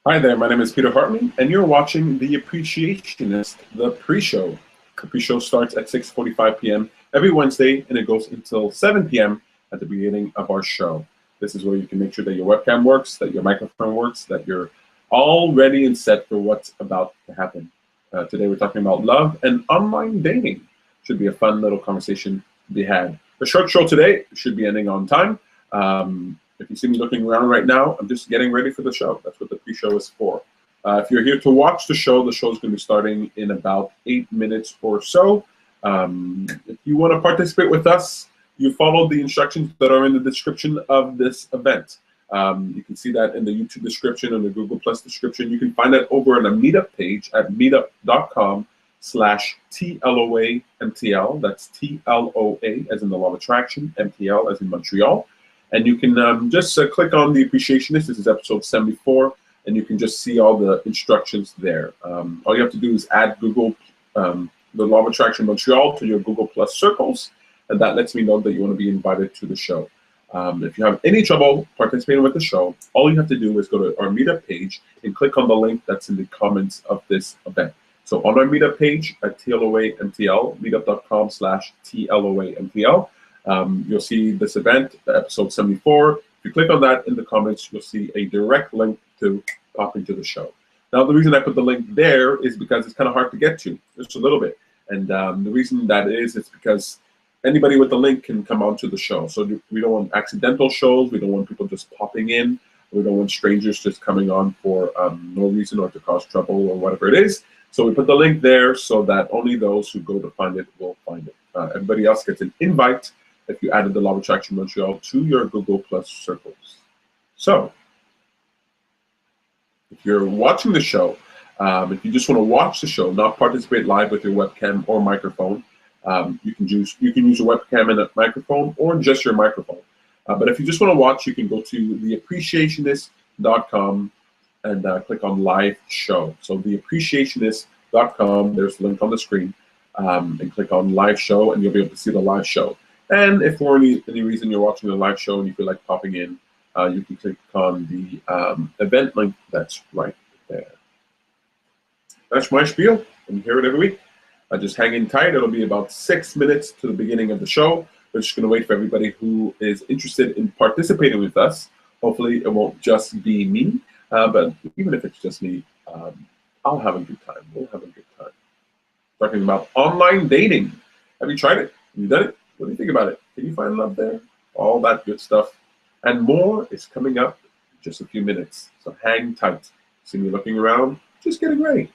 Hi there, my name is Peter Hartman, and you're watching The Appreciationist, the pre-show. The pre-show starts at 6:45 p.m. every Wednesday, and it goes until 7 p.m. at the beginning of our show. This is where you can make sure that your webcam works, that your microphone works, that you're all ready and set for what's about to happen. Today we're talking about love and online dating. Should be a fun little conversation to be had. The short show today should be ending on time. If you see me looking around right now, I'm just getting ready for the show. That's what the pre-show is for. If you're here to watch the show is going to be starting in about 8 minutes or so. If you want to participate with us, you follow the instructions that are in the description of this event. You can see that in the YouTube description and the Google Plus description. You can find that over on a meetup page at meetup.com/TLOA-MTL. That's TLOA as in the law of attraction, MTL as in Montreal. And you can just click on The Appreciationist. This is episode 74, and you can just see all the instructions there. All you have to do is add Google, the Law of Attraction Montreal to your Google Plus circles, and that lets me know that you want to be invited to the show. If you have any trouble participating with the show, all you have to do is go to our meetup page and click on the link that's in the comments of this event. So on our meetup page at TLOA-MTL, meetup.com/TLOA-MTL, you'll see this event, episode 74. If you click on that in the comments, you'll see a direct link to pop into the show. Now, the reason I put the link there is because it's kind of hard to get to, just a little bit. And the reason that is because anybody with the link can come onto the show. So we don't want accidental shows. We don't want people just popping in. We don't want strangers just coming on for no reason or to cause trouble or whatever it is. So we put the link there so that only those who go to find it will find it. Everybody else gets an invite if you added the Law of Attraction Montreal to your Google Plus circles. So, if you're watching the show, if you just want to watch the show, not participate live with your webcam or microphone, you can use your webcam and a microphone or just your microphone. But if you just want to watch, you can go to theappreciationist.com and click on live show. So theappreciationist.com, there's the link on the screen, and click on live show, and you'll be able to see the live show. And if for any reason you're watching the live show and you feel like popping in, you can click on the event link that's right there. That's my spiel. I'm here every week. Just hang in tight. It'll be about 6 minutes to the beginning of the show. We're just going to wait for everybody who is interested in participating with us. Hopefully it won't just be me, but even if it's just me, I'll have a good time. We'll have a good time. Talking about online dating. Have you tried it? Have you done it? What do you think about it? Can you find love there? All that good stuff. And more is coming up in just a few minutes. So hang tight. See me looking around, just getting ready.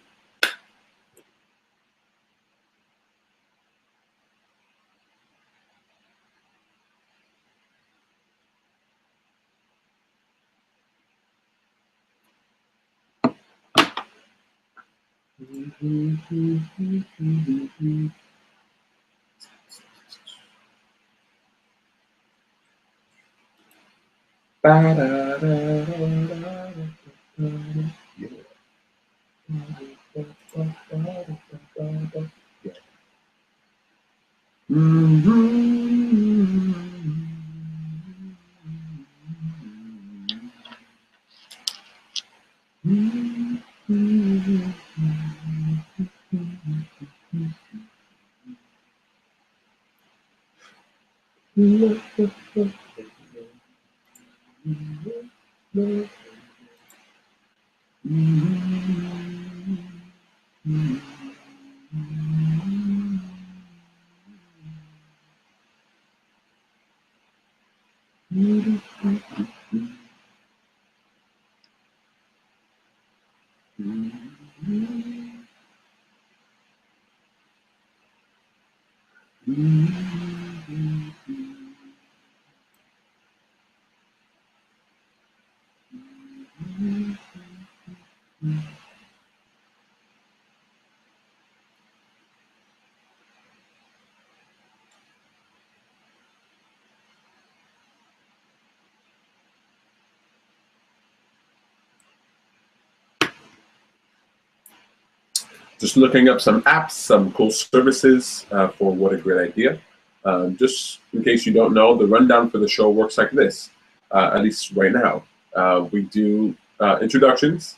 Just looking up some apps, some cool services for What a Great Idea. Just in case you don't know, the rundown for the show works like this, at least right now. We do introductions,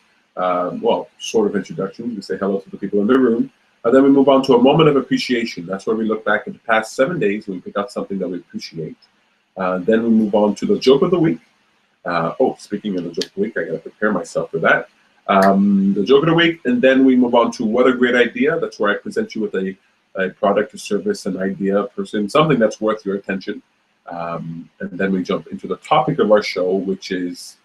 well, sort of introduction. We say hello to the people in the room. And then we move on to a moment of appreciation. That's where we look back at the past 7 days and we pick out something that we appreciate. Then we move on to the joke of the week. Oh, speaking of the joke of the week, I got to prepare myself for that. The joke of the week, and then we move on to what a great idea. That's where I present you with a product or service, an idea, person, something that's worth your attention. And then we jump into the topic of our show, which is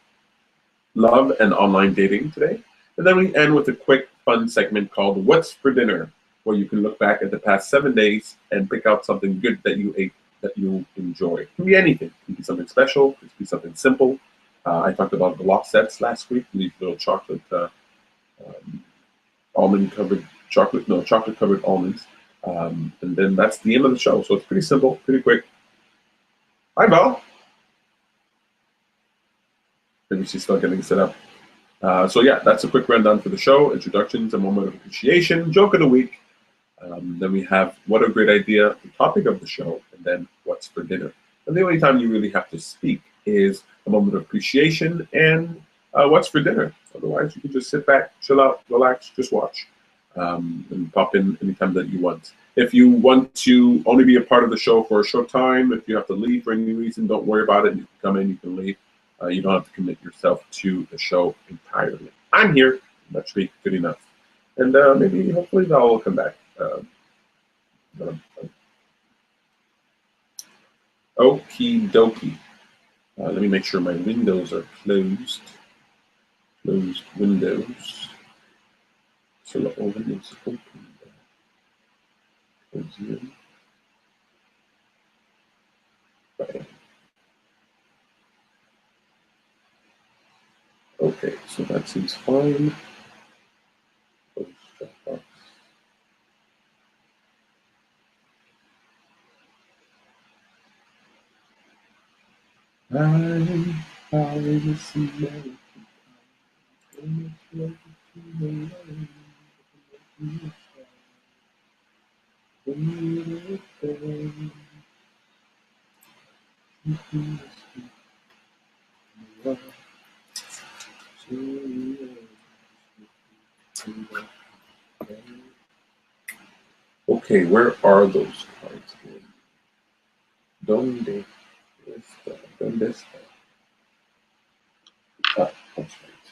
love and online dating today. And then we end with a quick fun segment called What's for Dinner, where you can look back at the past 7 days and pick out something good that you ate that you enjoy. It can be anything. It can be something special. It can be something simple. I talked about block sets last week, these little chocolate, almond-covered chocolate, no, chocolate-covered almonds. And then that's the end of the show. So it's pretty simple, pretty quick. Hi, Val. Maybe she's still getting set up. So yeah, that's a quick rundown for the show. Introductions, a moment of appreciation, joke of the week. Then we have what a great idea, the topic of the show, and then what's for dinner. And the only time you really have to speak is a moment of appreciation and what's for dinner. Otherwise, you can just sit back, chill out, relax, just watch, and pop in anytime that you want. If you want to only be a part of the show for a short time, if you have to leave for any reason, don't worry about it. You can come in, you can leave. You don't have to commit yourself to the show entirely. I'm here. That should be good enough. And maybe, hopefully, Val will come back. Okie dokie. Let me make sure my windows are closed. Closed windows. So the windows open. Close them. Right. Okay, so that seems fine. Close that box. Okay, where are those cards again? Donde está? Donde está? Ah, that's right.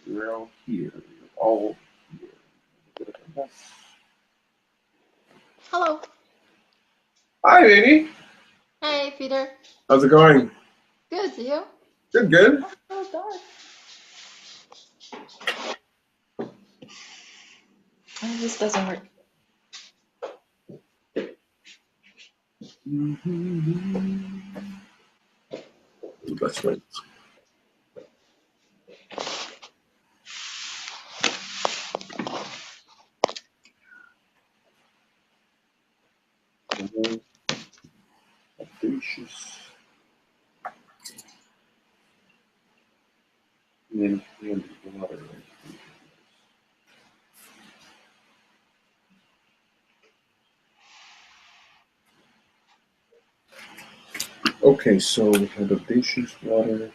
You're all here. You're all here. Hello. Hi, baby. Hey, Peter. How's it going? Good, you? Good, good. Oh, dark. Oh, this doesn't work. That's right. Audacious. And water. Okay, so we have audacious water.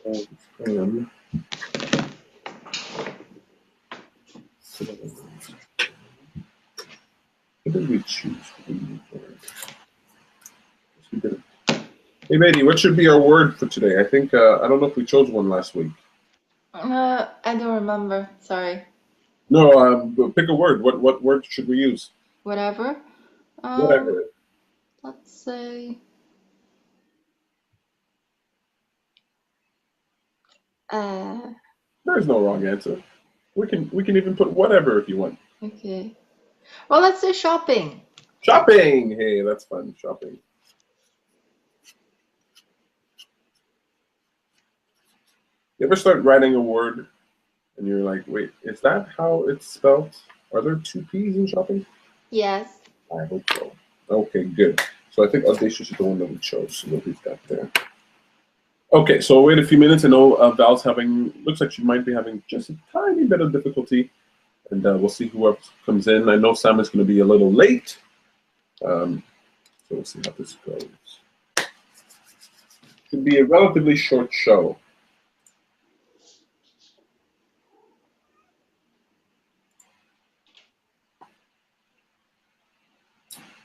What did we choose for the new word? We did. Hey, Betty, what should be our word for today? I think, I don't know if we chose one last week. I don't remember. Sorry. No, pick a word. What word should we use? Whatever. Whatever. Let's say. There's no wrong answer. We can even put whatever if you want. Okay. Well, let's say shopping. Shopping. Hey, that's fun. Shopping. You ever start writing a word and you're like, wait, is that how it's spelled? Are there two P's in shopping? Yes. I hope so. Okay, good. So I think audacious is the one that we chose. So what we've got there. Okay, so we'll wait a few minutes. I know Val's having, looks like she might be having just a tiny bit of difficulty. And we'll see who else comes in. I know Sam is going to be a little late. So we'll see how this goes. Should be a relatively short show.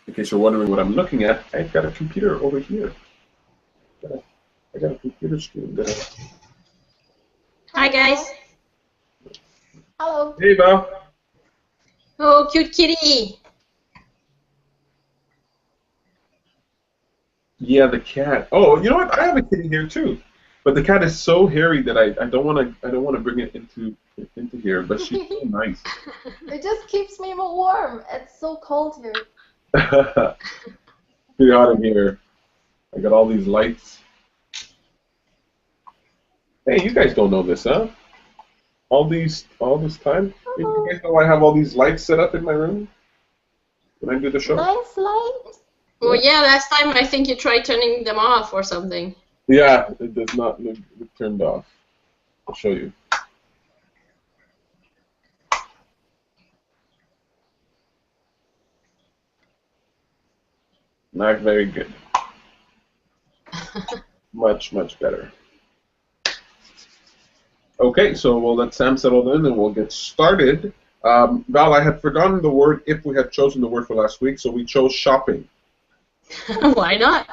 in case you're wondering what I'm looking at, I've got a computer over here. I got a computer screen there. Hi, guys. Hello. Hey, Val. Oh, cute kitty. Yeah, the cat. Oh, you know what? I have a kitty here too, but the cat is so hairy that I don't want to bring it into here. But she's so nice. It just keeps me warm. It's so cold here. Get out of here. I got all these lights. Hey, you guys don't know this, huh? All this time? You guys know I have all these lights set up in my room when I do the show? Nice light. Well, yeah, last time I think you tried turning them off or something. Yeah, it does not look turned off. I'll show you. Not very good. Much better. Okay, so we'll let Sam settle in and we'll get started. Val, I had forgotten the word if we had chosen the word for last week, so we chose shopping. Why not?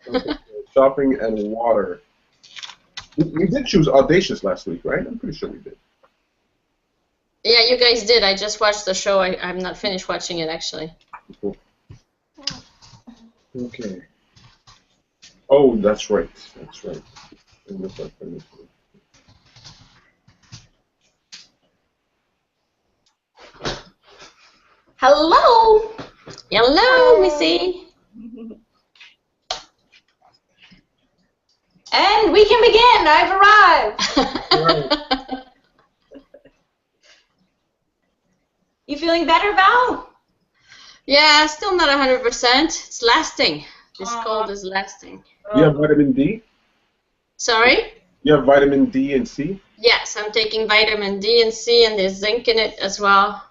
Okay, shopping and water. We did choose audacious last week, right? I'm pretty sure we did. Yeah, you guys did. I just watched the show. I'm not finished watching it, actually. Cool. Okay. Oh, that's right. That's right. Hello. Hello, Missy. And we can begin. I've arrived. You feeling better, Val? Yeah, still not 100%. It's lasting. This cold is lasting. You have vitamin D? Sorry? You have vitamin D and C? Yes, I'm taking vitamin D and C, and there's zinc in it as well.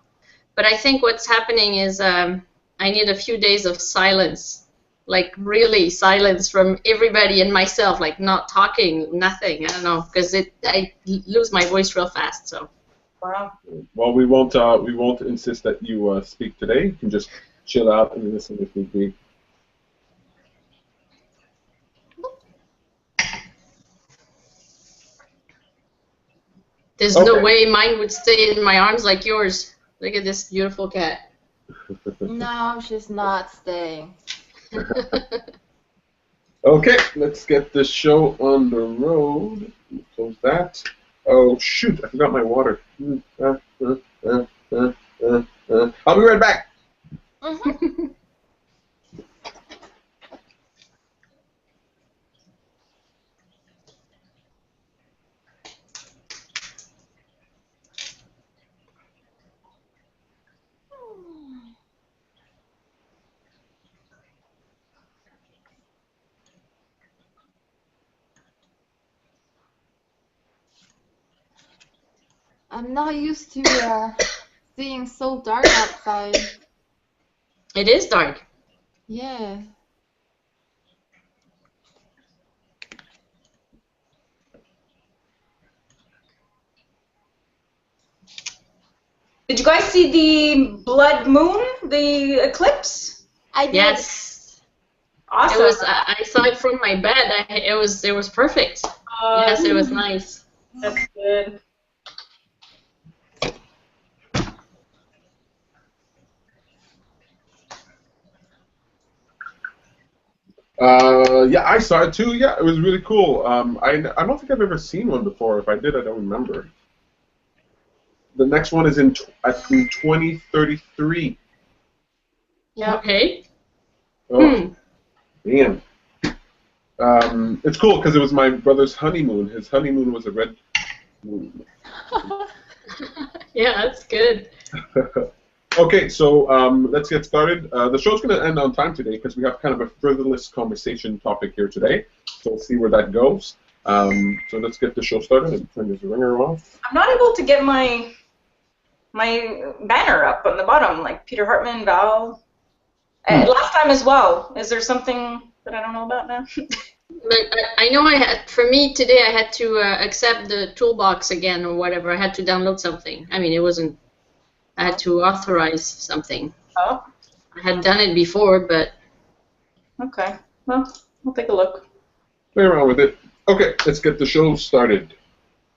But I think what's happening is I need a few days of silence. Like, really silence from everybody and myself, like not talking, nothing. I don't know, because I lose my voice real fast. So. Wow. Well, we won't insist that you speak today. You can just chill out and listen if need be. There's no way mine would stay in my arms like yours. Look at this beautiful cat. No, she's not staying. Okay, let's get this show on the road. Close that. Oh, shoot, I forgot my water. I'll be right back. Mm-hmm. I'm not used to seeing so dark outside. It is dark. Yeah. Did you guys see the blood moon, the eclipse? I did. Yes. Awesome. It was. I saw it from my bed. It was perfect. Yes, it was nice. That's good. Yeah, I saw it too. Yeah, it was really cool. I don't think I've ever seen one before. If I did, I don't remember. The next one is in 2033. Yeah. Okay. Oh, damn. It's cool because it was my brother's honeymoon. His honeymoon was a red moon. Yeah, that's good. Okay, so let's get started. The show's going to end on time today because we have kind of a frivolous conversation topic here today. So we'll see where that goes. So let's get the show started and turn this ringer off. I'm not able to get my banner up on the bottom, like Peter Hartman, Val. Last time as well. Is there something that I don't know about now? But I know for me today, I had to accept the toolbox again or whatever. I had to download something. I mean, it wasn't. I had to authorize something. Oh. I had done it before, but Okay. Well, we'll take a look. Play around with it. Okay, let's get the show started.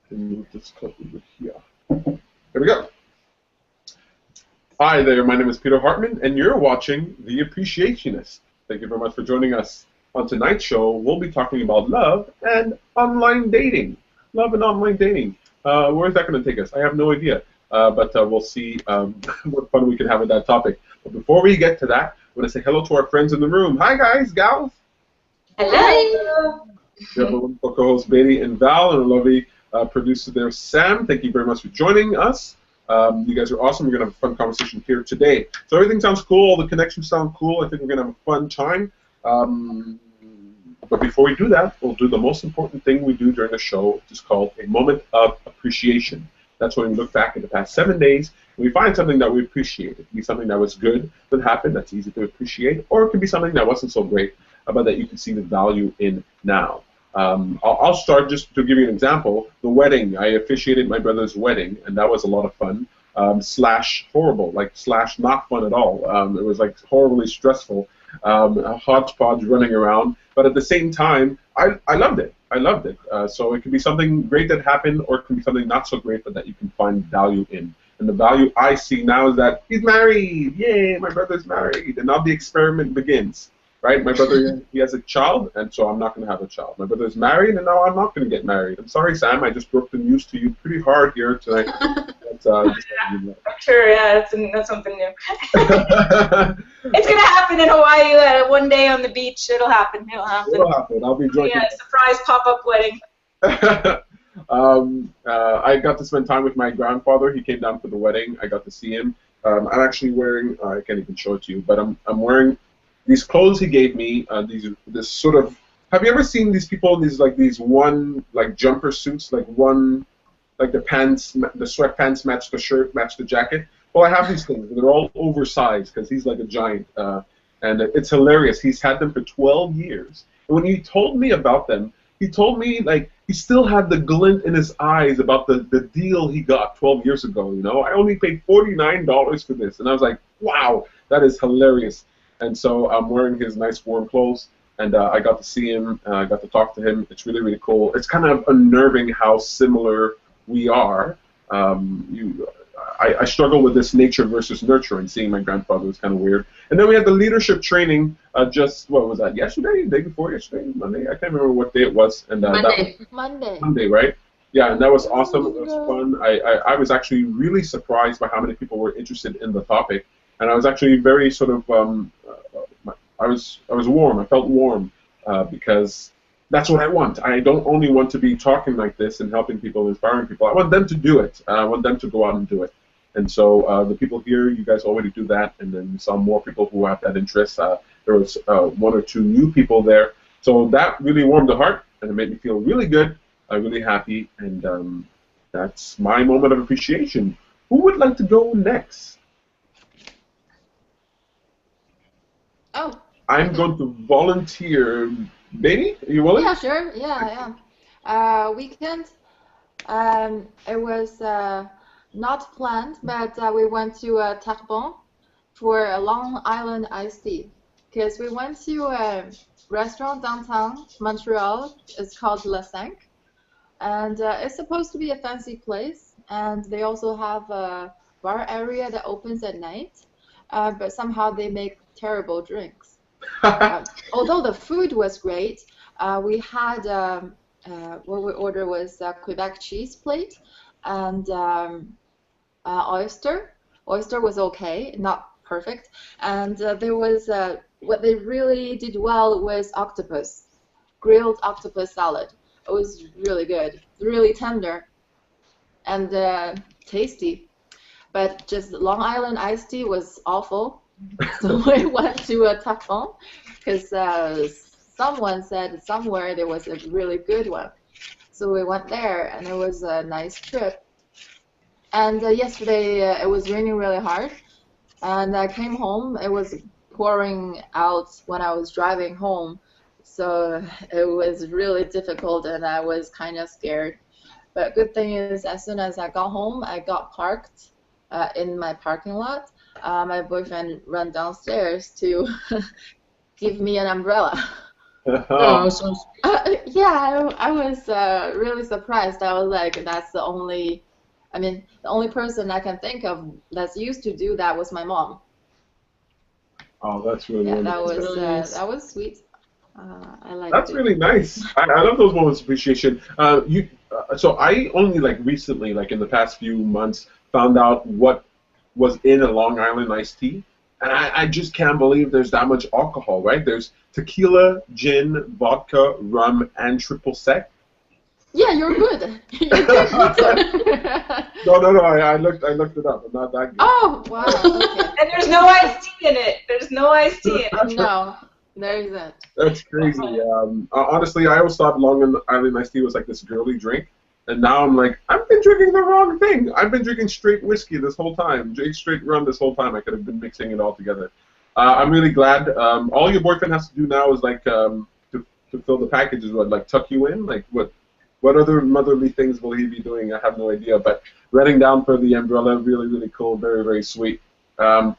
And move this clip over here. There we go. Hi there, my name is Peter Hartman, and you're watching The Appreciationist. Thank you very much for joining us. On tonight's show, we'll be talking about love and online dating. Love and online dating. Where is that going to take us? I have no idea. But we'll see what fun we can have with that topic. But before we get to that, I want to say hello to our friends in the room. Hi, guys, gals. Hello. We have our co-host Betty and Val, and our lovely producer there, Sam. Thank you very much for joining us. You guys are awesome. We're going to have a fun conversation here today. So everything sounds cool. The connections sound cool. I think we're going to have a fun time. But before we do that, we'll do the most important thing we do during the show, which is called a moment of appreciation. That's when we look back at the past 7 days and we find something that we appreciate. It can be something that was good that happened, that's easy to appreciate, or it can be something that wasn't so great, but that you can see the value in now. I'll start just to give you an example. The wedding. I officiated my brother's wedding, and that was a lot of fun. Slash horrible, like slash not fun at all. It was like horribly stressful. A hodgepodge running around, but at the same time, I loved it. I loved it. So it can be something great that happened, or it can be something not so great, but that you can find value in. And the value I see now is that he's married. Yay, my brother's married, and now the experiment begins. Right? My brother, he has a child, and so I'm not going to have a child. My brother's married, and now I'm not going to get married. I'm sorry, Sam. I just broke the news to you pretty hard here tonight. I'm sure, yeah, that's something new. It's going to happen in Hawaii one day on the beach. It'll happen. It'll happen. It'll happen. I'll be joining. Yeah, surprise pop-up wedding. I got to spend time with my grandfather. He came down for the wedding. I got to see him. I'm actually wearing, I can't even show it to you, but I'm wearing these clothes he gave me, this sort of, have you ever seen these people in these one jumper suits, like the pants, the sweatpants match the shirt, match the jacket? Well, I have these things, and they're all oversized because he's like a giant, and it's hilarious. He's had them for 12 years. And when he told me about them, he told me like he still had the glint in his eyes about the deal he got 12 years ago, you know? I only paid $49 for this, and I was like, wow, that is hilarious. And so I'm wearing his nice warm clothes, and I got to see him, I got to talk to him. It's really, really cool. It's kind of unnerving how similar we are. I struggle with this nature versus nurture, and seeing my grandfather was kind of weird. And then we had the leadership training just, what was that, yesterday, day before yesterday, Monday? I can't remember what day it was. And Monday, right? Yeah, and that was awesome. It was fun. I was actually really surprised by how many people were interested in the topic. And I was actually very sort of, I was warm. I felt warm because that's what I want. I don't only want to be talking like this and helping people, inspiring people. I want them to do it. I want them to go out and do it. And so the people here, you guys already do that. And then we saw more people who have that interest. There was 1 or 2 new people there. So that really warmed the heart, and it made me feel really good, really happy. And that's my moment of appreciation. Who would like to go next? Oh. I'm going to volunteer. Betty, are you willing? Yeah, sure. Yeah, I am. Weekend. It was not planned, but we went to Tarbon for a Long Island iced tea. Because we went to a restaurant downtown Montreal. It's called La Cinq. And it's supposed to be a fancy place. And they also have a bar area that opens at night. But somehow they make terrible drinks. Although the food was great, we had what we ordered was Quebec cheese plate and oyster. Oyster was okay, not perfect. And there was what they really did well was octopus, grilled octopus salad. It was really good, really tender, and tasty. But just Long Island iced tea was awful. So we went to a Tarbon because someone said somewhere there was a really good one. So we went there, and it was a nice trip. And yesterday it was raining really hard, and I came home. It was pouring out when I was driving home, so it was really difficult, and I was kind of scared. But good thing is, as soon as I got home, I got parked in my parking lot. my boyfriend ran downstairs to give me an umbrella. Oh, so Yeah, I was really surprised. I was like, that's the only, I mean, the only person I can think of that's used to do that was my mom. Oh, that's really Yeah, wonderful. that was sweet. I liked That's it. really nice. I love those moments of appreciation. So I only like recently, like in the past few months, found out what was in a Long Island iced tea, and I just can't believe there's that much alcohol. Right? There's tequila, gin, vodka, rum, and triple sec. Yeah, you're good. You're good. No. I looked it up. I'm not that good. Oh, wow. Okay. And there's no iced tea in it. There's no iced tea in it. No, there isn't. That's crazy. Honestly, I always thought Long Island iced tea was like this girly drink, and now I'm like, I've been drinking the wrong thing. I've been drinking straight whiskey this whole time, straight rum this whole time. I could have been mixing it all together. I'm really glad. All your boyfriend has to do now is like to fill the packages, like tuck you in, like what other motherly things will he be doing? I have no idea. But running down for the umbrella, really, really cool, very, very sweet. I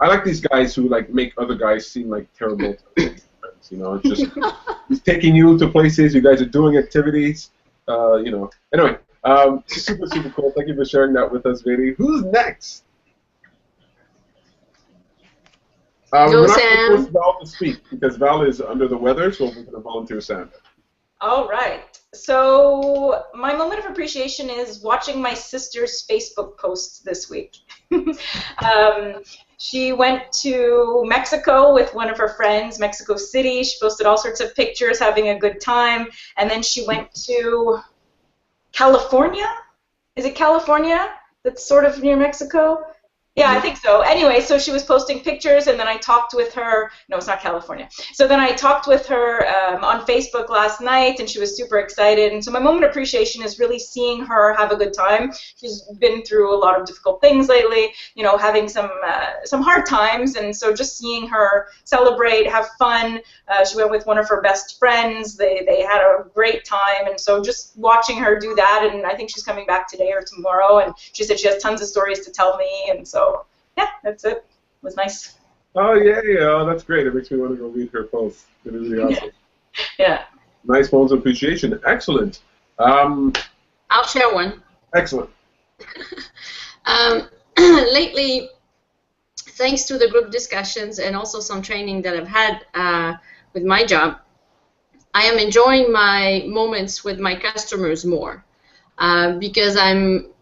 like these guys who like make other guys seem like terrible friends. You know, it's just he's taking you to places. You guys are doing activities. You know. Anyway, super, super cool. Thank you for sharing that with us, Vedi. Who's next? We're not going to force Val to speak because Val is under the weather, so we're going to volunteer Sam. All right. So my moment of appreciation is watching my sister's Facebook posts this week. She went to Mexico with one of her friends, Mexico City. She posted all sorts of pictures, having a good time. And then she went to California. Is it California? That's sort of near Mexico. Yeah, I think so. Anyway, so she was posting pictures, and then I talked with her. No, it's not California. So then I talked with her on Facebook last night, and she was super excited. And so my moment of appreciation is really seeing her have a good time. She's been through a lot of difficult things lately, you know, having some hard times, and so just seeing her celebrate, have fun. She went with one of her best friends. They had a great time, and so just watching her do that, and I think she's coming back today or tomorrow, and she said she has tons of stories to tell me, and so yeah, that's it. It was nice. Oh, yeah. Oh, that's great. It makes me want to go read her post. It is really awesome. Yeah. Nice moments of appreciation. Excellent. I'll share one. Excellent. Lately, thanks to the group discussions and also some training that I've had with my job, I am enjoying my moments with my customers more because I'm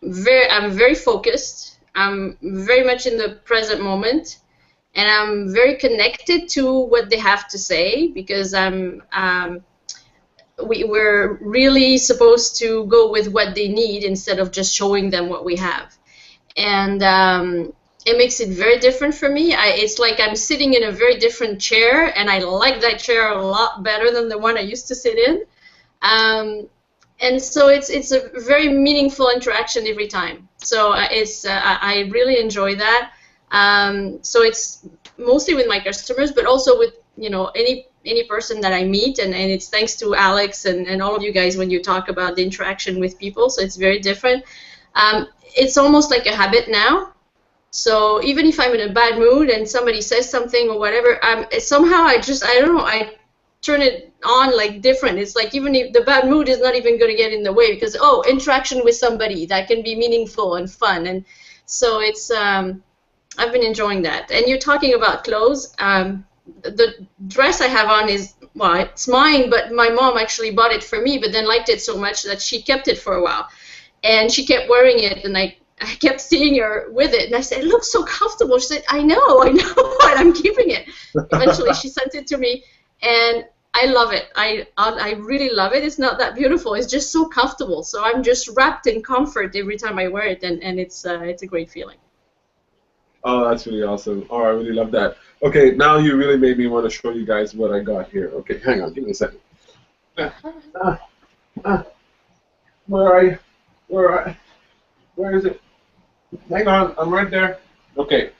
very focused. I'm very much in the present moment, and I'm very connected to what they have to say because we're really supposed to go with what they need instead of just showing them what we have. And it makes it very different for me. It's like I'm sitting in a very different chair, and I like that chair a lot better than the one I used to sit in. And so it's a very meaningful interaction every time. So I really enjoy that. So it's mostly with my customers, but also with any person that I meet, and it's thanks to Alex and all of you guys when you talk about the interaction with people. So it's very different. It's almost like a habit now. So even if I'm in a bad mood and somebody says something or whatever, somehow I don't know, I turn it on like different. It's like even if the bad mood is not even going to get in the way because, oh, interaction with somebody, that can be meaningful and fun. And so it's, I've been enjoying that. And you're talking about clothes. The dress I have on is, well, it's mine, but my mom actually bought it for me, but then liked it so much that she kept it for a while. And she kept wearing it, and I kept seeing her with it, and I said, it looks so comfortable. She said, I know, and I'm keeping it. Eventually, she sent it to me, and I love it. I really love it. It's not that beautiful. It's just so comfortable. So I'm just wrapped in comfort every time I wear it, and it's a great feeling. Oh, that's really awesome. Oh, I really love that. Okay, now you really made me want to show you guys what I got here. Okay, hang on. Give me a second. Where are you? Where is it? Hang on, I'm right there. Okay.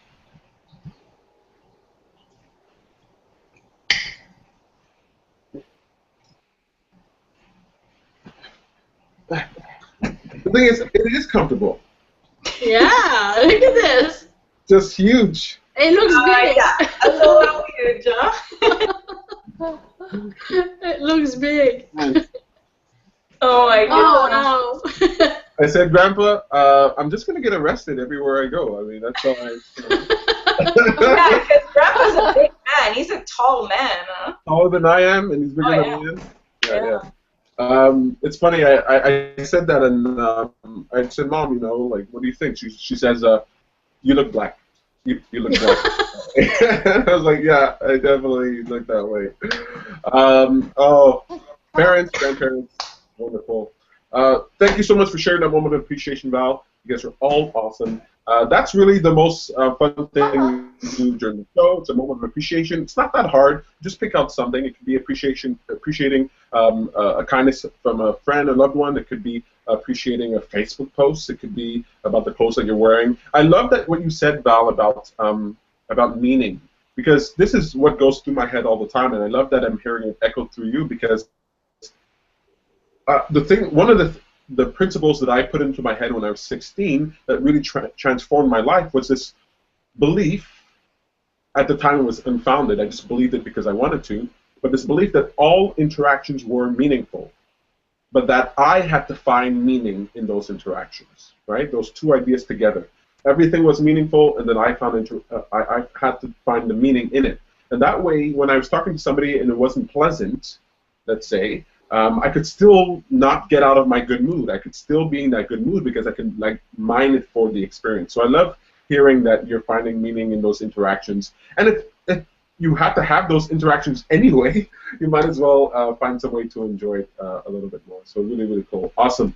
The thing is, it is comfortable. Yeah, look at this. Just huge. It looks big. Yeah, a little huge, huh? It looks big. Oh my Oh goodness. no. I said, Grandpa, I'm just gonna get arrested everywhere I go. I mean, that's all I. Yeah, because Grandpa's a big man. He's a tall man, huh? Taller than I am, and he's bigger than I am. Yeah. It's funny. I said that, and I said, Mom, you know, like, what do you think? She says, you look black. You look black. I was like, yeah, I definitely look that way. Oh, parents, grandparents, wonderful. Thank you so much for sharing that moment of appreciation, Val. You guys are all awesome. That's really the most fun thing to do during the show. It's a moment of appreciation. It's not that hard. Just pick out something. It could be appreciating a kindness from a friend, a loved one. It could be appreciating a Facebook post. It could be about the clothes that you're wearing. I love that what you said, Val, about meaning, because this is what goes through my head all the time, and I love that I'm hearing it echo through you, because one of the principles that I put into my head when I was 16 that really transformed my life was this belief. At the time it was unfounded. I just believed it because I wanted to. But this belief that all interactions were meaningful, but that I had to find meaning in those interactions. Right? Those two ideas together. Everything was meaningful, and then I had to find the meaning in it. And that way, when I was talking to somebody and it wasn't pleasant, let's say, I could still not get out of my good mood. I could still be in that good mood because I can like mine it for the experience. So I love hearing that you're finding meaning in those interactions. And if you have to have those interactions anyway, you might as well find some way to enjoy it a little bit more. So really, really cool. Awesome.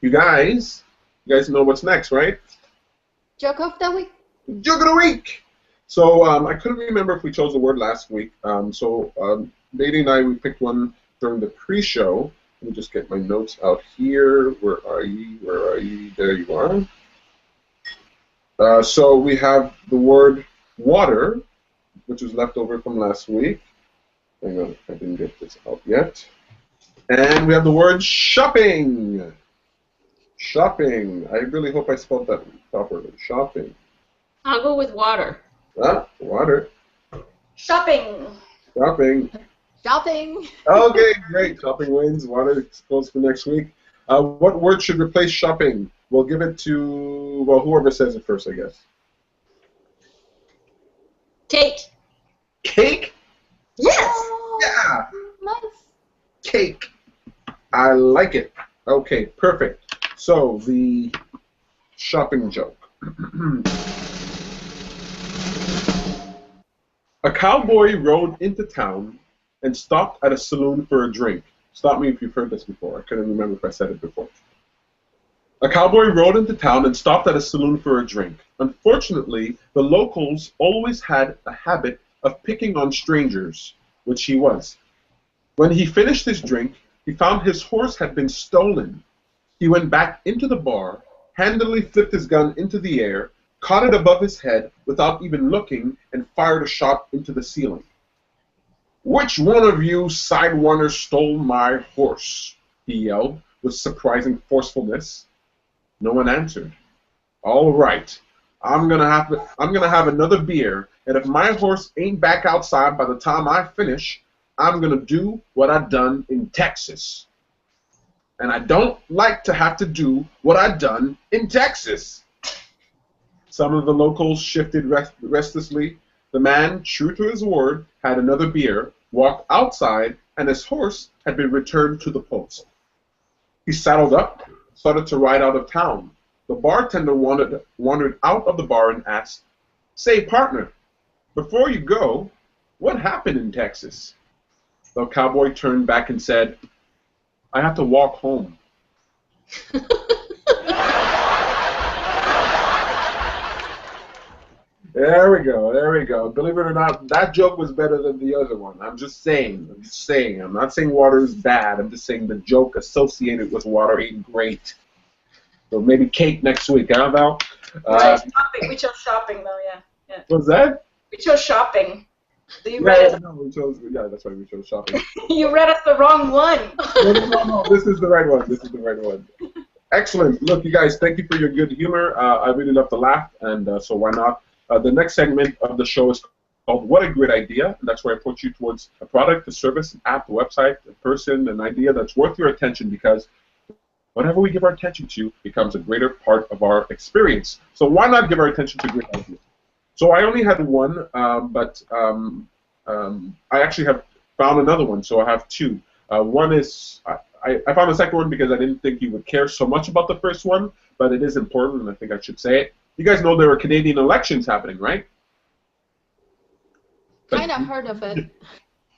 You guys know what's next, right? Joke of the week. Joke of the week. So I couldn't remember if we chose the word last week. Beatty and I, we picked one during the pre-show. Let me just get my notes out here. Where are you? Where are you? There you are. So we have the word water, which was left over from last week. Hang on, I didn't get this out yet. And we have the word shopping. Shopping. I really hope I spelled that properly. Shopping. I'll go with water. Water. Shopping. Shopping. Shopping. Okay, great. Shopping wins. Water goes for next week. What word should replace shopping? We'll give it to, well, whoever says it first, I guess. Cake. Cake? Yes. Oh, Yeah. nice. Cake. I like it. Okay, perfect. So, the shopping joke. A cowboy rode into town and stopped at a saloon for a drink. Stop me if you've heard this before. I couldn't remember if I said it before. A cowboy rode into town and stopped at a saloon for a drink. Unfortunately, the locals always had a habit of picking on strangers, which he was. When he finished his drink, he found his horse had been stolen. He went back into the bar, handily flipped his gun into the air, caught it above his head without even looking, and fired a shot into the ceiling. "Which one of you siderunners stole my horse?" he yelled with surprising forcefulness. No one answered. "All right, I'm gonna have another beer, and if my horse ain't back outside by the time I finish, I'm gonna do what I done in Texas. And I don't like to have to do what I done in Texas." Some of the locals shifted restlessly. The man, true to his word, had another beer, walked outside, and his horse had been returned to the post. He saddled up, started to ride out of town. The bartender wandered out of the bar and asked, "Say, partner, before you go, what happened in Texas?" The cowboy turned back and said, "I have to walk home." There we go, there we go. Believe it or not, that joke was better than the other one. I'm just saying. I'm not saying water is bad. I'm just saying the joke associated with water ain't great. So maybe cake next week, huh, Val? Shopping. We chose shopping, though, yeah. What's that? We chose shopping. So you Yeah, that's why we chose shopping. You read us the wrong one. No, this is the right one. This is the right one. Excellent. Look, you guys, thank you for your good humor. I really love to laugh, and so why not The next segment of the show is called What a Great Idea, and that's where I point you towards a product, a service, an app, a website, a person, an idea that's worth your attention, because whatever we give our attention to becomes a greater part of our experience. So why not give our attention to great ideas? So I only had one, but I actually have found another one, so I have two. One is, I found the second one because I didn't think you would care so much about the first one, but it is important, and I think I should say it. You guys know there are Canadian elections happening, right? Kind of heard of it.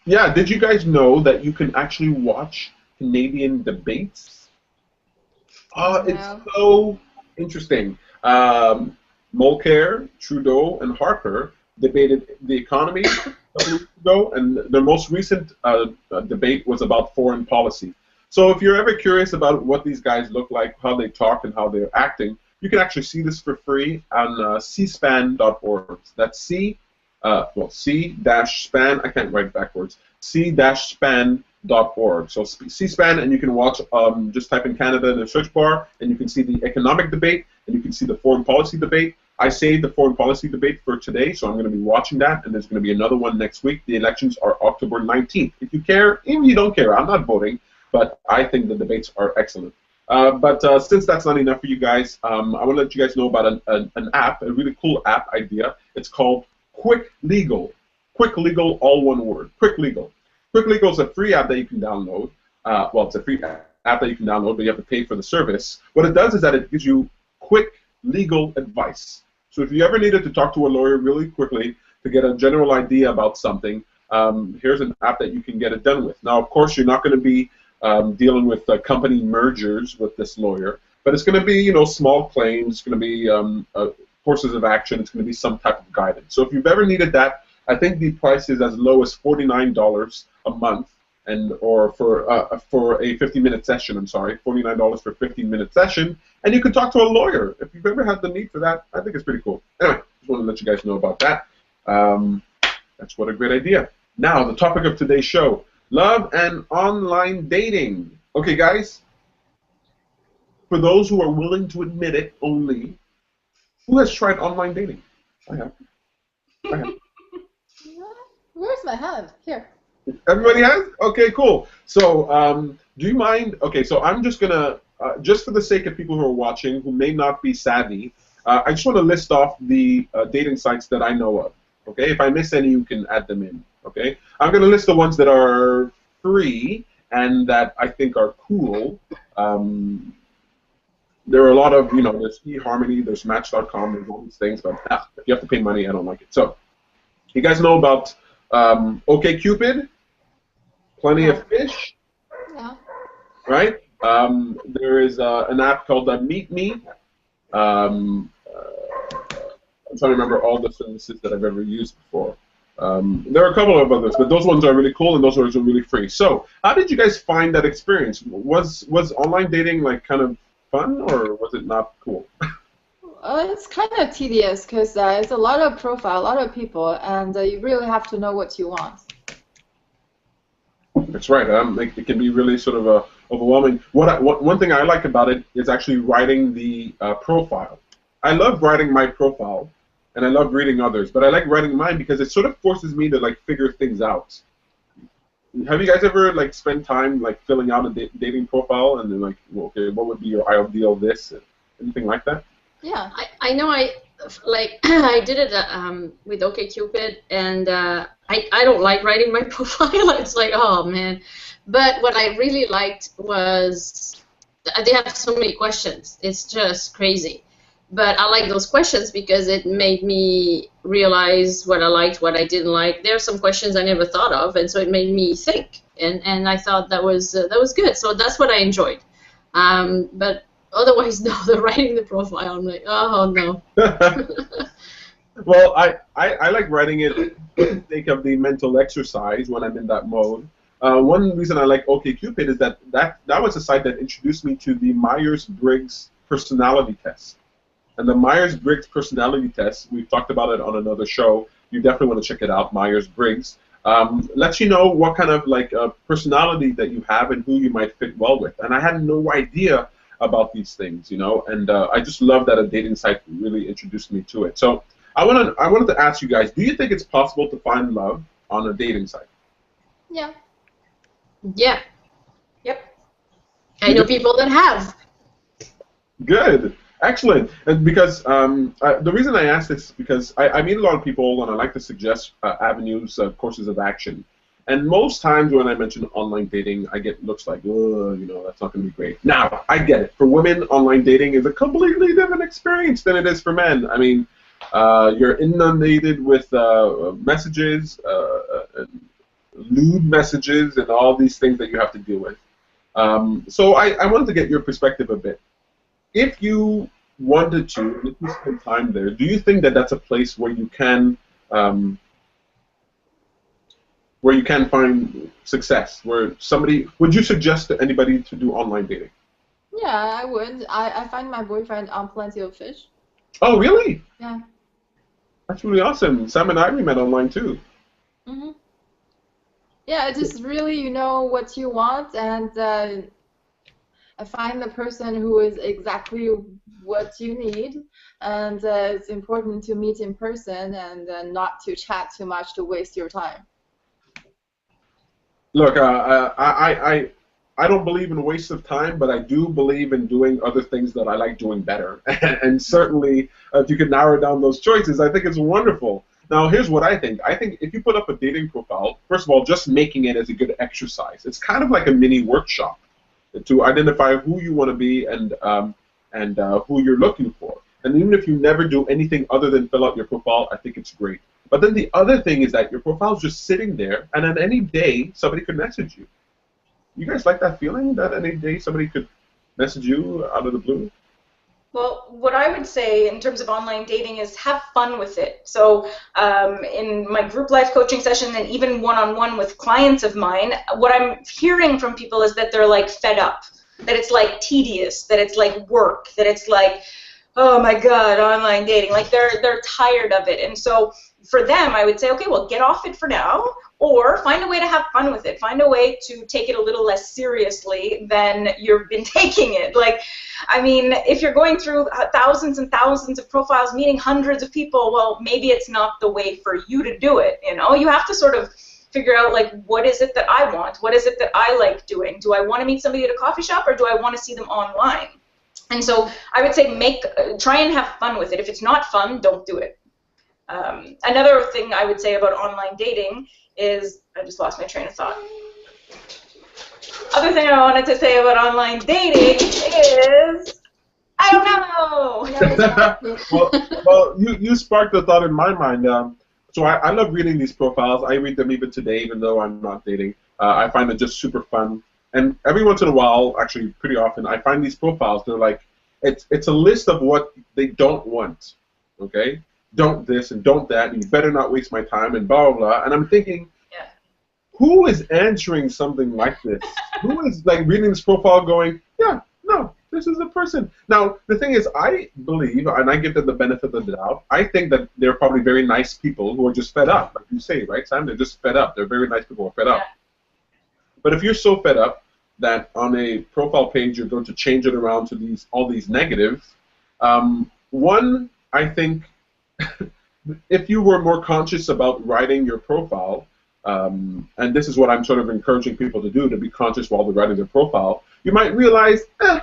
Yeah, did you guys know that you can actually watch Canadian debates? It's so interesting. Voltaire, Trudeau, and Harper debated the economy a week ago, and the most recent debate was about foreign policy. So if you're ever curious about what these guys look like, how they talk, and how they're acting, you can actually see this for free on cspan.org. That's C-span, I can't write backwards, c-span.org. So C-SPAN, and you can watch, just type in Canada in the search bar, and you can see the economic debate, and you can see the foreign policy debate. I saved the foreign policy debate for today, so I'm going to be watching that, and there's going to be another one next week. The elections are October 19th. If you care, even if you don't care, I'm not voting, but I think the debates are excellent. But since that's not enough for you guys, I want to let you guys know about an app, a really cool app idea. It's called Quick Legal. Quick Legal, all one word. Quick Legal. Quick Legal is a free app that you can download. Well, it's a free app that you can download, but you have to pay for the service. What it does is that it gives you quick legal advice. So if you ever needed to talk to a lawyer really quickly to get a general idea about something, here's an app that you can get it done with. Now, of course, you're not going to be dealing with company mergers with this lawyer, but it's going to be, you know, small claims. It's going to be courses of action. It's going to be some type of guidance. So if you've ever needed that, I think the price is as low as $49 a month, or for a 50-minute session. I'm sorry, $49 for a 15-minute session, and you can talk to a lawyer if you've ever had the need for that. I think it's pretty cool. Anyway, just want to let you guys know about that. That's what a great idea. Now, the topic of today's show: love and online dating. Okay, guys. For those who are willing to admit it, only. Who has tried online dating? I have. Where's my hand? Here. Everybody has? Okay, cool. So, do you mind? Okay, so I'm just gonna, just for the sake of people who are watching who may not be savvy, I just want to list off the dating sites that I know of. Okay, if I miss any, you can add them in. Okay, I'm gonna list the ones that are free and that I think are cool. There are a lot of, you know, there's eHarmony, there's Match.com, there's all these things, but if you have to pay money, I don't like it. So, you guys know about OkCupid? Plenty of Fish? Yeah. Right? There is an app called Meet Me. I'm trying to remember all the services that I've ever used before. There are a couple of others, but those ones are really cool and those ones are really free. So, how did you guys find that experience? Was online dating like kind of fun, or was it not cool? It's kind of tedious because it's a lot of profile, a lot of people, and you really have to know what you want. That's right. It can be really sort of overwhelming. One thing I like about it is actually writing the profile. I love writing my profile, and I love reading others, but I like writing mine because it sort of forces me to like figure things out. Have you guys ever like spent time like filling out a dating profile and then like, well, okay, what would be your ideal this, anything like that? Yeah. I know I did it with OkCupid, and I don't like writing my profile. It's like, oh man. But what I really liked was they have so many questions. It's just crazy. But I like those questions because it made me realize what I liked, what I didn't like. There are some questions I never thought of, and so it made me think. And I thought that was good. So that's what I enjoyed. But otherwise, no, the writing the profile, I'm like, oh no. Well, I like writing it for the sake of the mental exercise when I'm in that mode. One reason I like OkCupid is that was a site that introduced me to the Myers-Briggs personality test. And the Myers-Briggs personality test, we've talked about it on another show. You definitely want to check it out, Myers-Briggs. Lets you know what kind of like personality that you have and who you might fit well with. And I had no idea about these things, you know, and I just love that a dating site really introduced me to it. So I wanted to ask you guys, do you think it's possible to find love on a dating site? Yeah. Yeah. Yep. I know people that have. Good. Excellent. And because the reason I ask this is because I meet a lot of people and I like to suggest avenues, courses of action. And most times when I mention online dating, I get looks like, oh, you know, that's not going to be great. Now, I get it. For women, online dating is a completely different experience than it is for men. I mean, you're inundated with messages, and lewd messages, and all these things that you have to deal with. So I wanted to get your perspective a bit. If you wanted to, if you spend time there, do you think that that's a place where you can find success? Where somebody, would you suggest to anybody to do online dating? Yeah, I would. I find my boyfriend on Plenty of Fish. Oh, really? Yeah. That's really awesome. Sam and I, we met online too. Mm-hmm. Yeah, just really, you know what you want, and I find the person who is exactly what you need, and it's important to meet in person and not to chat too much to waste your time. Look, I don't believe in a waste of time, but I do believe in doing other things that I like doing better. And certainly, if you could narrow down those choices, I think it's wonderful. Now, here's what I think. I think if you put up a dating profile, first of all, just making it is a good exercise. It's kind of like a mini workshop to identify who you want to be and who you're looking for. And even if you never do anything other than fill out your profile, I think it's great. But then the other thing is that your profile is just sitting there, and on any day, somebody could message you. You guys like that feeling that any day somebody could message you out of the blue? Well, what I would say in terms of online dating is have fun with it. So in my group life coaching session and even one-on-one with clients of mine, what I'm hearing from people is that they're like fed up, that it's like tedious, that it's like work, that it's like, oh my God, online dating. Like they're tired of it. And so for them, I would say, okay, well, get off it for now, or find a way to have fun with it. Find a way to take it a little less seriously than you've been taking it. Like, I mean, if you're going through thousands and thousands of profiles, meeting hundreds of people, well, maybe it's not the way for you to do it, you know? You have to sort of figure out, like, what is it that I want? What is it that I like doing? Do I want to meet somebody at a coffee shop, or do I want to see them online? And so I would say try and have fun with it. If it's not fun, don't do it. Another thing I would say about online dating is, I just lost my train of thought. Other thing I wanted to say about online dating is, I don't know. well, you sparked a thought in my mind. So I love reading these profiles. I read them even today, even though I'm not dating. I find it just super fun. And every once in a while, actually pretty often, I find these profiles. They're like, it's a list of what they don't want. Okay. Don't this and don't that, and you better not waste my time, and blah, blah, blah. And I'm thinking, yeah, who is answering something like this? Who is like reading this profile going, yeah, no, this is a person. Now, the thing is, I believe, and I give them the benefit of the doubt, I think that they're probably very nice people who are just fed up, like you say, right, Sam? They're just fed up. They're very nice people who are fed up. But if you're so fed up that on a profile page you're going to change it around to all these negatives, one, I think, if you were more conscious about writing your profile, and this is what I'm sort of encouraging people to do, to be conscious while they're writing their profile, you might realize,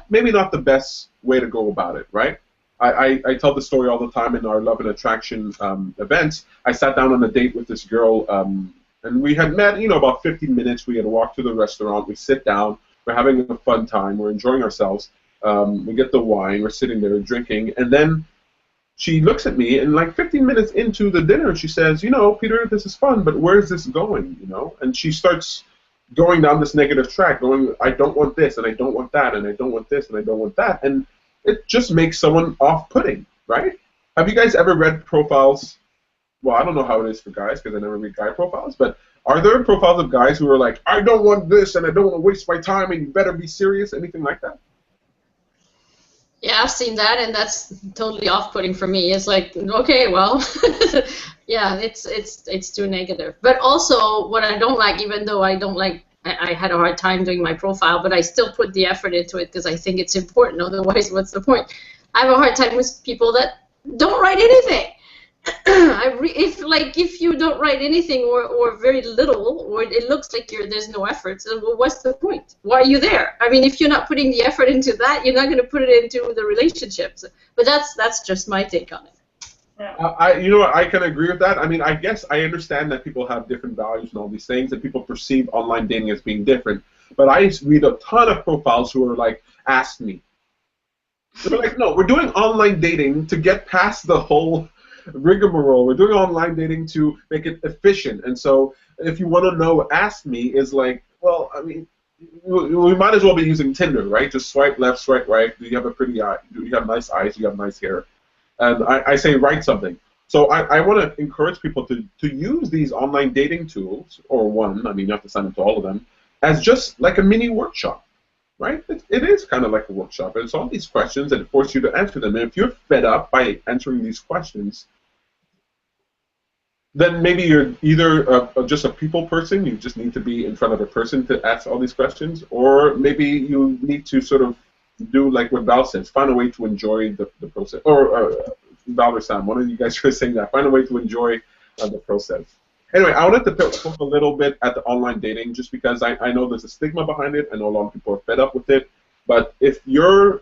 maybe not the best way to go about it, right? I tell the story all the time in our Love and Attraction events. I sat down on a date with this girl, and we had met, about 15 minutes. We had walked to the restaurant. We sit down. We're having a fun time. We're enjoying ourselves. We get the wine. We're sitting there drinking, and then she looks at me, and like 15 minutes into the dinner, she says, Peter, this is fun, but where is this going, And she starts going down this negative track, going, I don't want this, and I don't want that, and I don't want this, and I don't want that. And it just makes someone off-putting, right? Have you guys ever read profiles? Well, I don't know how it is for guys, because I never read guy profiles, but are there profiles of guys who are like, I don't want this, and I don't want to waste my time, and you better be serious, anything like that? Yeah, I've seen that, and that's totally off-putting for me. It's like, okay, well, yeah, it's too negative. But also, what I don't like, even though I had a hard time doing my profile, but I still put the effort into it because I think it's important. Otherwise, what's the point? I have a hard time with people that don't write anything. if you don't write anything or very little, or it looks like there's no effort, so well, what's the point? Why are you there? I mean, if you're not putting the effort into that, you're not going to put it into the relationships. But that's just my take on it. I can agree with that. I mean, I guess I understand that people have different values and all these things, and people perceive online dating as being different. But I read a ton of profiles who are like, ask me. They're like, no, we're doing online dating to get past the whole rigmarole. We're doing online dating to make it efficient. And so if you want to know, ask me is like, well, I mean, we might as well be using Tinder, right? Just swipe left, swipe right. Do you have a pretty eye? Do you have nice eyes? Do you have nice hair? And I say write something. So I want to encourage people to use these online dating tools, or one, I mean, you have to sign up to all of them, as just like a mini workshop. Right? It is kind of like a workshop. It's all these questions that force you to answer them. And if you're fed up by answering these questions, then maybe you're either just a people person, you just need to be in front of a person to ask all these questions, or maybe you need to sort of do like what Val says, find a way to enjoy the process. Or Val or Sam, one of you guys were saying that, find a way to enjoy the process. Anyway, I wanted to poke a little bit at the online dating just because I know there's a stigma behind it. I know a lot of people are fed up with it. But if your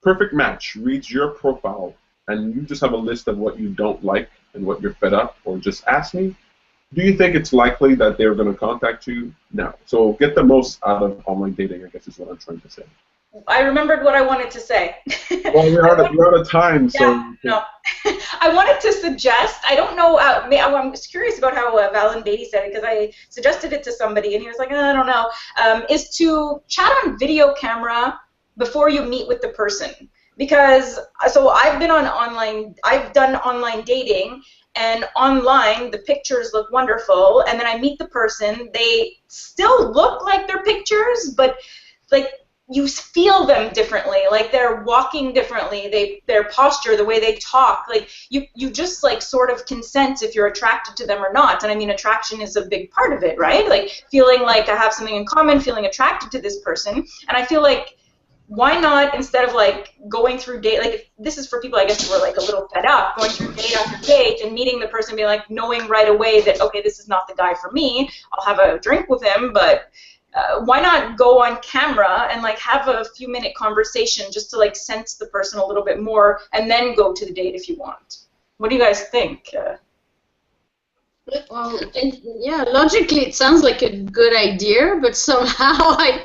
perfect match reads your profile and you just have a list of what you don't like and what you're fed up, or just ask me, do you think it's likely that they're going to contact you? No. So get the most out of online dating, I guess is what I'm trying to say. I remembered what I wanted to say. Well, we're out of time, so... Yeah, no. I wanted to suggest, I don't know, I'm curious about how Val and Beatty said it, because I suggested it to somebody, and he was like, I don't know, is to chat on video camera before you meet with the person. Because, so I've done online dating, and online the pictures look wonderful, and then I meet the person, they still look like their pictures, but like, you feel them differently, like they're walking differently, their posture, the way they talk, like you just like sort of can sense if you're attracted to them or not. And I mean, attraction is a big part of it, right? Like feeling like I have something in common, feeling attracted to this person. And I feel like, why not, instead of like going through date, like if this is for people I guess who are like a little fed up, going through date after date and meeting the person, being like knowing right away that, okay, this is not the guy for me, I'll have a drink with him, but why not go on camera and like have a few minute conversation just to like sense the person a little bit more, and then go to the date if you want? What do you guys think? Well, yeah, logically it sounds like a good idea, but somehow I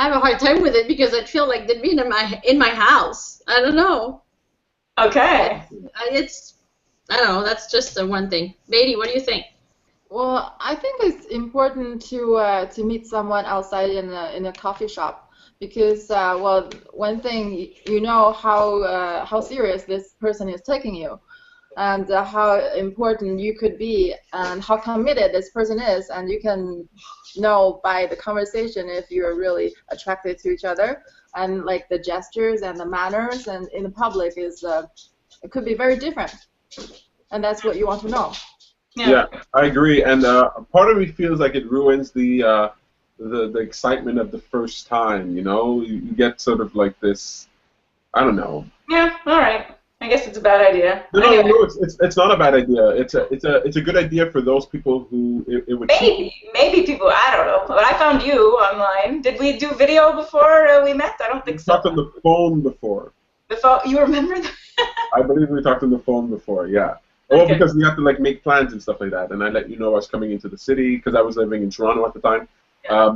have a hard time with it because I feel like they'd be in my house. I don't know. Okay. I don't know. That's just the one thing. Beatty, what do you think? Well, I think it's important to meet someone outside in a coffee shop, because well, one thing, you know how serious this person is taking you, and how important you could be, and how committed this person is, and you can know by the conversation if you're really attracted to each other, and like the gestures and the manners and in the public is it could be very different, and that's what you want to know. Yeah, I agree, and part of me feels like it ruins the excitement of the first time. You know, you get sort of like this, I don't know. Yeah, all right. I guess it's a bad idea. No, anyway. No, it's not a bad idea. It's a good idea for those people who it would. Maybe people, I don't know. But I found you online. Did we do video before we met? I don't think so. We talked on the phone before. The phone? You remember that? I believe we talked on the phone before. Yeah. Well, okay. Because we have to like make plans and stuff like that, and I let you know I was coming into the city because I was living in Toronto at the time. Yeah.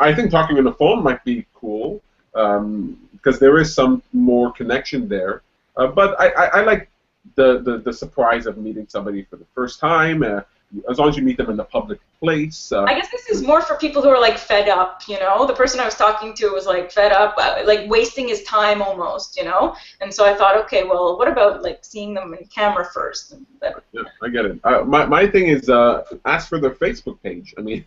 I think talking on the phone might be cool because there is some more connection there. But I like the surprise of meeting somebody for the first time. As long as you meet them in a public place. I guess this is more for people who are like fed up, you know. The person I was talking to was like fed up, like wasting his time almost, you know. And so I thought, okay, well, what about like seeing them in camera first? Yeah, I get it. My thing is ask for their Facebook page. I mean.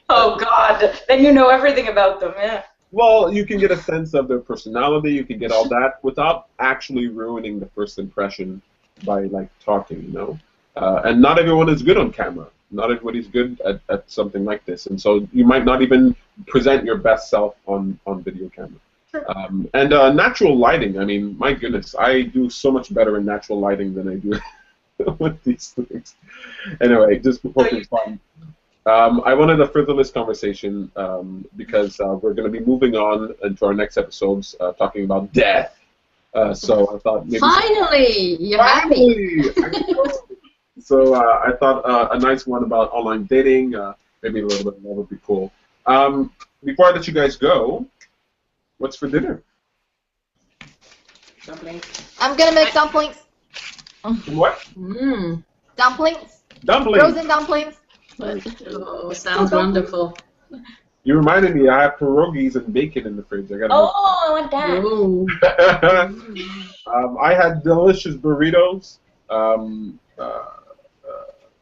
Oh God, then you know everything about them, yeah. Well, you can get a sense of their personality. You can get all that without actually ruining the first impression by like talking, you know. And not everyone is good on camera. Not everybody's good at something like this, and so you might not even present your best self on video camera. And natural lighting. I mean, my goodness, I do so much better in natural lighting than I do with these things. Anyway, just hoping fun. I wanted a frivolous conversation because we're going to be moving on into our next episodes talking about death. So I thought maybe finally, you're happy. So I thought a nice one about online dating, maybe a little bit more would be cool. Before I let you guys go, what's for dinner? Dumplings. I'm gonna make dumplings. What? Dumplings. Dumplings. Frozen dumplings. Oh, sounds wonderful. You reminded me, I have pierogies and bacon in the fridge. I got. Oh, I want that. I had delicious burritos.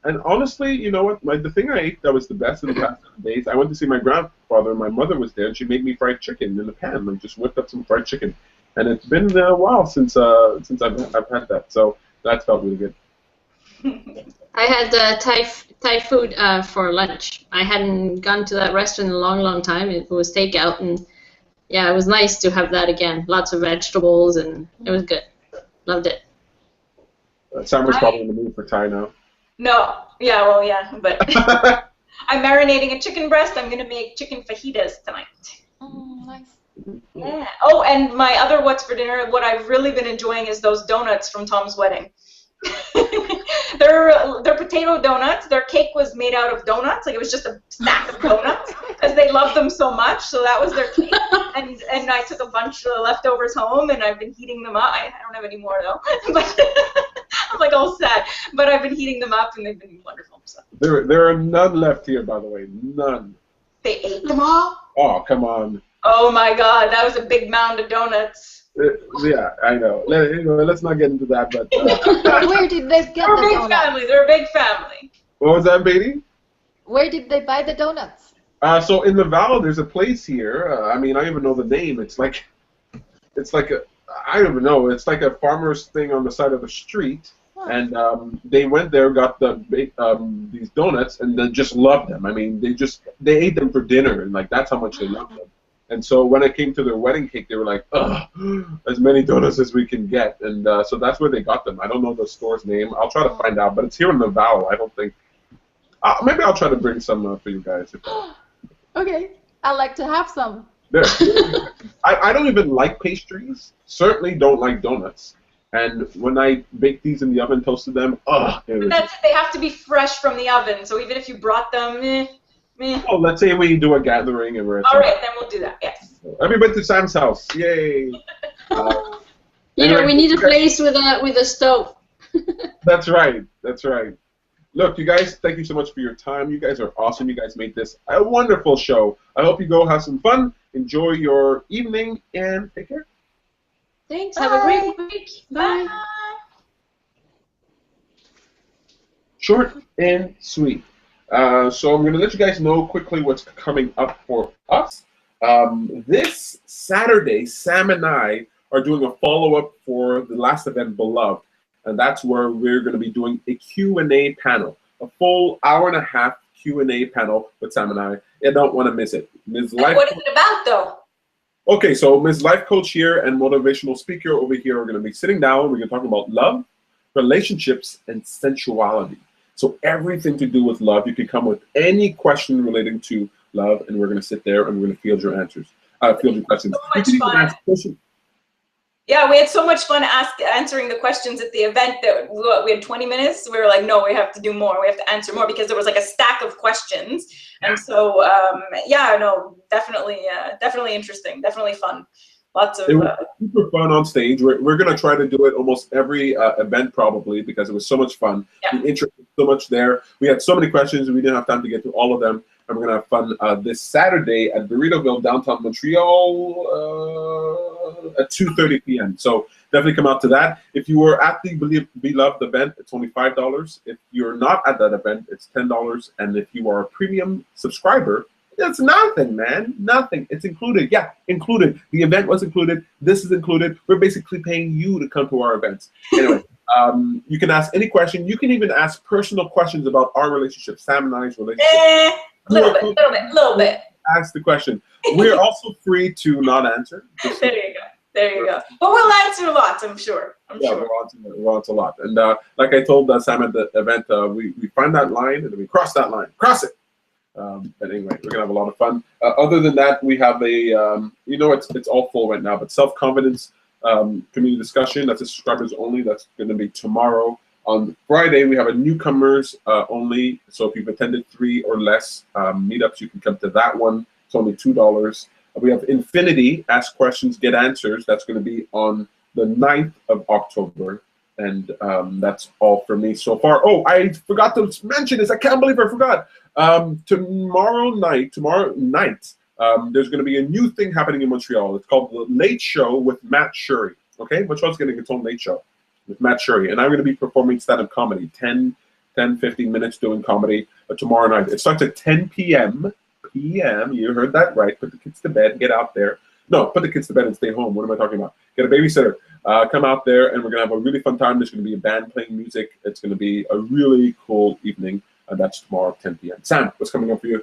And honestly, you know what? The thing I ate that was the best in the past 7 days, I went to see my grandfather, and my mother was there, and she made me fried chicken in the pan. I just whipped up some fried chicken. And it's been a while since I've had that. So that felt really good. I had Thai food for lunch. I hadn't gone to that restaurant in a long, long time. It was takeout, and yeah, it was nice to have that again. Lots of vegetables, and it was good. Loved it. Summer's probably in the mood for Thai now. No, yeah, but I'm marinating a chicken breast. I'm gonna make chicken fajitas tonight. Oh, nice. Yeah. Oh, and my other what's for dinner, what I've really been enjoying is those donuts from Tom's wedding. They're potato donuts. Their cake was made out of donuts. Like, it was just a stack of donuts because they loved them so much. So that was their cake. And I took a bunch of the leftovers home, and I've been heating them up. I don't have any more though. But I'm like all sad. But I've been heating them up, and they've been wonderful. So. There are none left here, by the way. None. They ate them all? Oh, come on. Oh my God, that was a big mound of donuts. Yeah, I know. Let's not get into that. But where did they get the donuts? They're a big family. What was that, Beatty? Where did they buy the donuts? So in the Val, there's a place here. I mean, I don't even know the name. It's like I don't even know. It's like a farmer's thing on the side of the street. Huh. And they went there, got these donuts, and they just loved them. I mean, they ate them for dinner, and like that's how much they loved them. And so when it came to their wedding cake, they were like, ugh, as many donuts as we can get. And so that's where they got them. I don't know the store's name. I'll try to find out. But it's here in the Val. I don't think. Maybe I'll try to bring some for you guys. Okay. I'd like to have some. I don't even like pastries. Certainly don't like donuts. And when I baked these in the oven, toasted them, ugh. That's it. They have to be fresh from the oven. So even if you brought them, Oh, let's say we do a gathering and we're at all right, then we'll do that, yes. Everybody to Sam's house. Yay. Anyway, we need a place with a stove. That's right. That's right. Look, you guys, thank you so much for your time. You guys are awesome. You guys made this a wonderful show. I hope you go have some fun, enjoy your evening, and take care. Thanks. Bye. Have a great week. Bye. Short and sweet. So I'm going to let you guys know quickly what's coming up for us. This Saturday, Sam and I are doing a follow-up for the last event, Beloved, and that's where we're going to be doing a Q&A panel, a full hour-and-a-half Q&A panel with Sam and I. You don't want to miss it. What is it about, though? Okay, so Ms. Life Coach here and motivational speaker over here are going to be sitting down. We're going to talk about love, relationships, and sensuality. So everything to do with love. You can come with any question relating to love, and we're going to sit there and we're going to field your answers, field your questions. So much fun. Yeah, we had so much fun answering the questions at the event that we had 20 minutes. We were like, no, we have to do more. We have to answer more because there was like a stack of questions. And so, yeah, no, definitely interesting, definitely fun. Lots of. It was super fun on stage. We're going to try to do it almost every event probably because it was so much fun. Yeah. We interested so much there. We had so many questions. We didn't have time to get to all of them. And we're going to have fun this Saturday at Burritoville, downtown Montreal at 2:30 p.m. So definitely come out to that. If you were at the Beloved event, it's only $5. If you're not at that event, it's $10. And if you are a premium subscriber, it's nothing, man. Nothing. It's included. Yeah, included. The event was included. This is included. We're basically paying you to come to our events. Anyway, you can ask any question. You can even ask personal questions about our relationship, Sam and I's relationship. Little bit. ask the question. We're also free to not answer. There you go. There you go. But we'll answer lots, I'm sure. We're on to a lot. And like I told Sam at the event, we find that line and then we cross that line. Cross it. But anyway, we're gonna have a lot of fun. Other than that, we have a it's all full right now, but self-confidence community discussion. That's a subscribers only. That's going to be tomorrow. On Friday, we have a newcomers only. So if you've attended 3 or less meetups, you can come to that one. It's only $2. We have Infinity, Ask Questions, Get Answers. That's going to be on the 9th of October. And that's all for me so far. Oh, I forgot to mention this. I can't believe I forgot. Tomorrow night, there's going to be a new thing happening in Montreal. It's called The Late Show with Matt Shurry. Okay? Montreal's getting its own late show with Matt Shurry. And I'm going to be performing stand-up comedy, 10, 15 minutes doing comedy tomorrow night. It starts at 10 p.m. You heard that right. Put the kids to bed. Get out there. No, put the kids to bed and stay home. What am I talking about? Get a babysitter. Come out there, and we're going to have a really fun time. There's going to be a band playing music. It's going to be a really cool evening. And that's tomorrow at 10 p.m. Sam, what's coming up for you?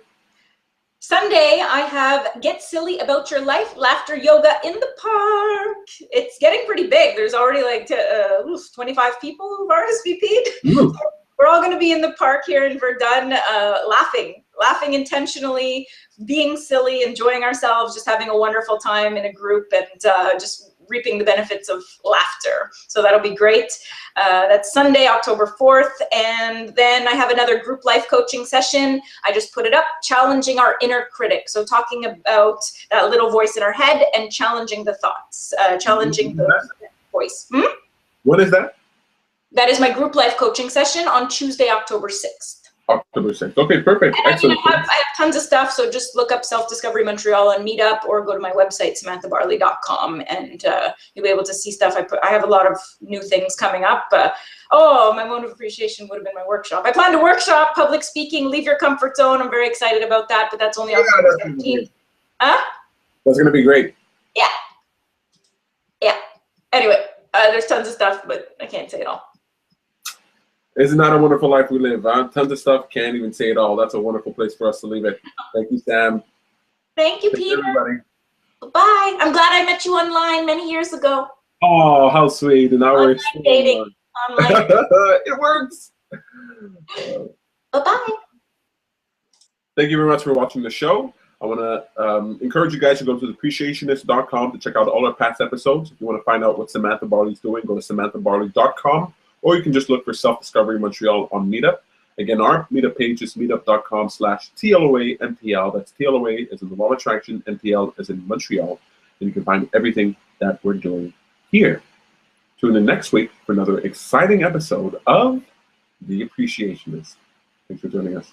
Sunday, I have Get Silly About Your Life, Laughter Yoga in the Park. It's getting pretty big. There's already like 25 people who've RSVP'd. We're all going to be in the park here in Verdun, laughing intentionally, being silly, enjoying ourselves, just having a wonderful time in a group, and just reaping the benefits of laughter. So that'll be great. That's Sunday, October 4th. And then I have another group life coaching session. I just put it up, challenging our inner critic. So talking about that little voice in our head and challenging the thoughts, challenging the voice. What is that? That is my group life coaching session on Tuesday, October 6th. October 6th. Okay, perfect. And excellent. I have tons of stuff, so just look up Self-Discovery Montreal on Meetup or go to my website, samanthabarley.com, and you'll be able to see stuff. I have a lot of new things coming up. My moment of appreciation would have been my workshop. I plan to workshop public speaking, leave your comfort zone. I'm very excited about that, but that's only October 17th. Huh? That's going to be great. Yeah. Yeah. Anyway, there's tons of stuff, but I can't say it all. Isn't that a wonderful life we live? Tons of stuff, can't even say it all. That's a wonderful place for us to leave it. Thank you, Sam. Thank you, Peter. Everybody. Bye. I'm glad I met you online many years ago. Oh, how sweet. And now we're still dating. Online. It works. Bye-bye. Thank you very much for watching the show. I want to encourage you guys to go to Appreciationist.com to check out all our past episodes. If you want to find out what Samantha Barley's doing, go to samanthabarley.com. Or you can just look for Self-Discovery Montreal on Meetup. Again, our Meetup page is meetup.com/TLOA-MTL. That's TLOA as in the law of attraction, MTL as in Montreal. And you can find everything that we're doing here. Tune in next week for another exciting episode of The Appreciationist. Thanks for joining us.